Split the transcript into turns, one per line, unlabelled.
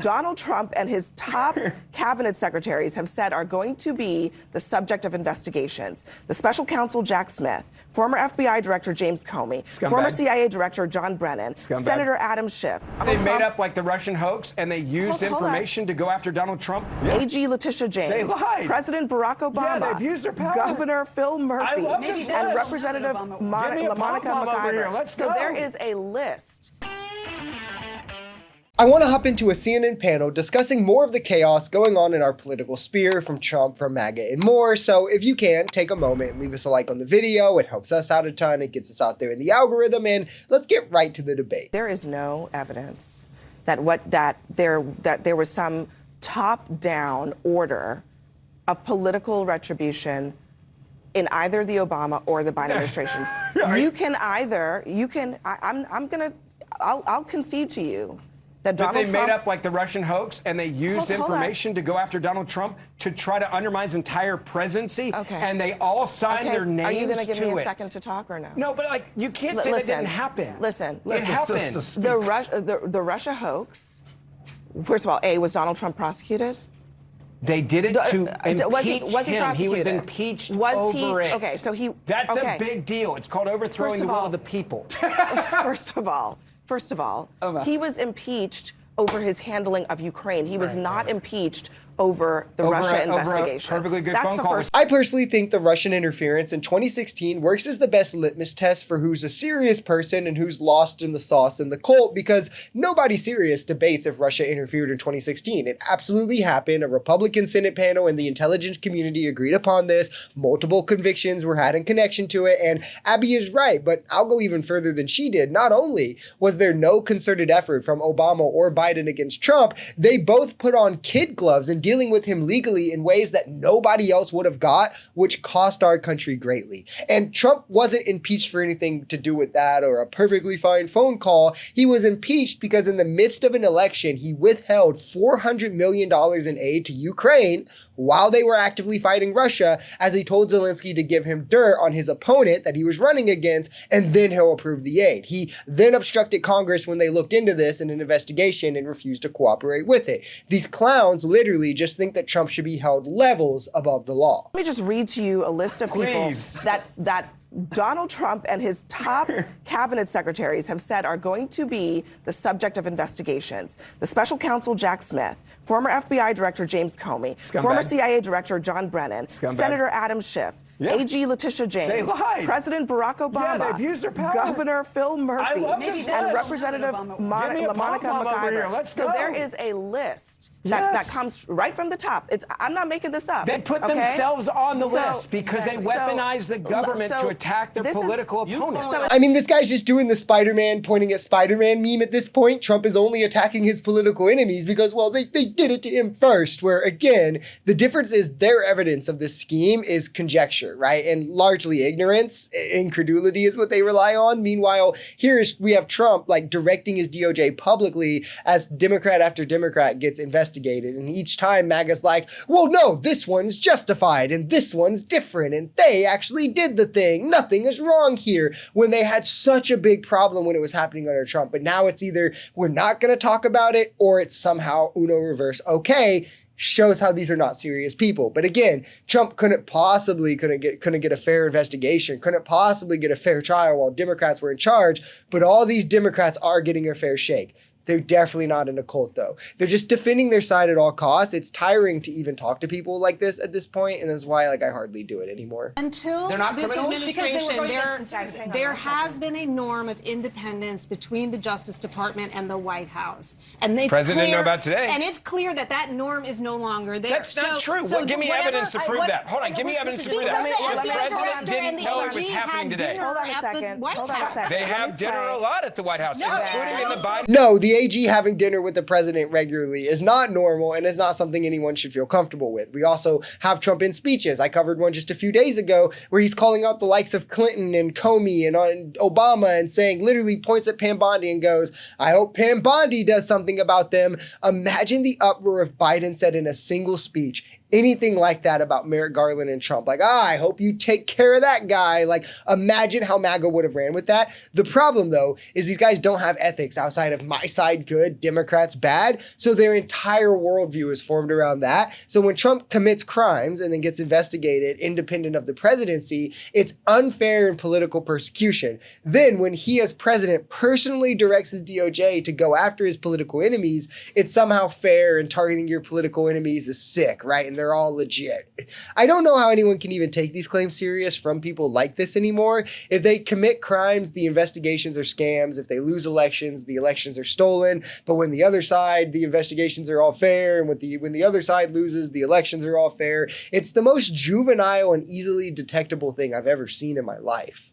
Donald Trump and his top cabinet secretaries have said are going to be the subject of investigations. The special counsel Jack Smith, former FBI Director James Comey, former CIA Director John Brennan, Senator Adam Schiff.
They made up like the Russian hoax and they used information to go after Donald Trump.
AG Letitia James,
They lied.
President Barack Obama,
they abused their power.
Governor Phil Murphy,
and
Representative Monica McIver. So there is a list.
I want to hop into a CNN panel discussing more of the chaos going on in our political sphere, from Trump, from MAGA, and more. So if you can, take a moment, leave us a like on the video. It helps us out a ton. It gets us out there in the algorithm, and let's get right to the debate.
There is no evidence that there was some top-down order of political retribution in either the Obama or the Biden administrations. I'll concede to you that
But
Donald
they
Trump
made up like the Russian hoax and they used information to go after Donald Trump to try to undermine his entire presidency.
Okay.
And they all signed their names to it.
Are you going to give me a second to talk or no?
No, but like you can't say that didn't happen.
Listen,
it happened.
The Russia hoax. First of all, A, was Donald Trump prosecuted?
They did it to impeach
was he
him. He was
prosecuted?
impeached
Was
over
he?
it.
Okay, so he.
That's
okay.
a big deal. It's called overthrowing the will of the people.
First of all, he was impeached over his handling of Ukraine. He was not impeached over the Russia investigation.
Perfectly good phone call.
I personally think the Russian interference in 2016 works as the best litmus test for who's a serious person and who's lost in the sauce in the cult, because nobody serious debates if Russia interfered in 2016. It absolutely happened. A Republican Senate panel and the intelligence community agreed upon this. Multiple convictions were had in connection to it, and Abby is right, but I'll go even further than she did. Not only was there no concerted effort from Obama or Biden against Trump, they both put on kid gloves and dealing with him legally in ways that nobody else would have got, which cost our country greatly. And Trump wasn't impeached for anything to do with that or a perfectly fine phone call. He was impeached because in the midst of an election, he withheld $400 million in aid to Ukraine while they were actively fighting Russia, as he told Zelensky to give him dirt on his opponent that he was running against, and then he'll approve the aid. He then obstructed Congress when they looked into this in an investigation and refused to cooperate with it. These clowns literally just think that Trump should be held levels above the law.
Let me just read to you a list of people that Donald Trump and his top cabinet secretaries have said are going to be the subject of investigations. The special counsel Jack Smith, former FBI Director James Comey, former CIA Director John Brennan, Senator Adam Schiff, AG Letitia James,
They lied.
President Barack Obama,
they abused their power.
Governor Phil Murphy, and Representative Monica McIver. So there is a list that comes right from the top. I'm not making this up.
They put themselves on the list because they weaponized the government to attack their political opponents.
I mean, this guy's just doing the Spider-Man pointing at Spider-Man meme at this point. Trump is only attacking his political enemies because, well, they did it to him first, where, again, the difference is their evidence of this scheme is conjecture, right? And largely ignorance, incredulity is what they rely on. Meanwhile, we have Trump like directing his DOJ publicly as Democrat after Democrat gets investigated. And each time MAGA's like, well, no, this one's justified and this one's different and they actually did the thing. Nothing is wrong here, when they had such a big problem when it was happening under Trump. But now it's either we're not going to talk about it or it's somehow Uno reverse okay. Shows how these are not serious people. But again, Trump couldn't get a fair investigation, couldn't possibly get a fair trial while Democrats were in charge. But all these Democrats are getting a fair shake. They're definitely not in a cult, though. They're just defending their side at all costs. It's tiring to even talk to people like this at this point, and that's why I hardly do it anymore.
Until this administration, there has been a norm of independence between the Justice Department and the White House. And
President didn't know about today.
And it's clear that that norm is no longer there.
That's not true. Give me evidence to prove that. Hold on, give me evidence to prove that. The president didn't know it was happening today.
Hold on a second.
They have dinner a lot at the White House, including in the Biden.
No, the AG having dinner with the president regularly is not normal and is not something anyone should feel comfortable with. We also have Trump in speeches. I covered one just a few days ago where he's calling out the likes of Clinton and Comey and Obama and saying, literally points at Pam Bondi and goes, I hope Pam Bondi does something about them. Imagine the uproar if Biden said in a single speech, anything like that about Merrick Garland and Trump. Like, I hope you take care of that guy. Like, imagine how MAGA would have ran with that. The problem, though, is these guys don't have ethics outside of my side good, Democrats bad. So their entire worldview is formed around that. So when Trump commits crimes and then gets investigated independent of the presidency, it's unfair and political persecution. Then when he as president personally directs his DOJ to go after his political enemies, it's somehow fair, and targeting your political enemies is sick, right? And they're all legit. I don't know how anyone can even take these claims serious from people like this anymore. If they commit crimes, the investigations are scams. If they lose elections, the elections are stolen. But when the other side, the investigations are all fair, and when the other side loses, the elections are all fair. It's the most juvenile and easily detectable thing I've ever seen in my life.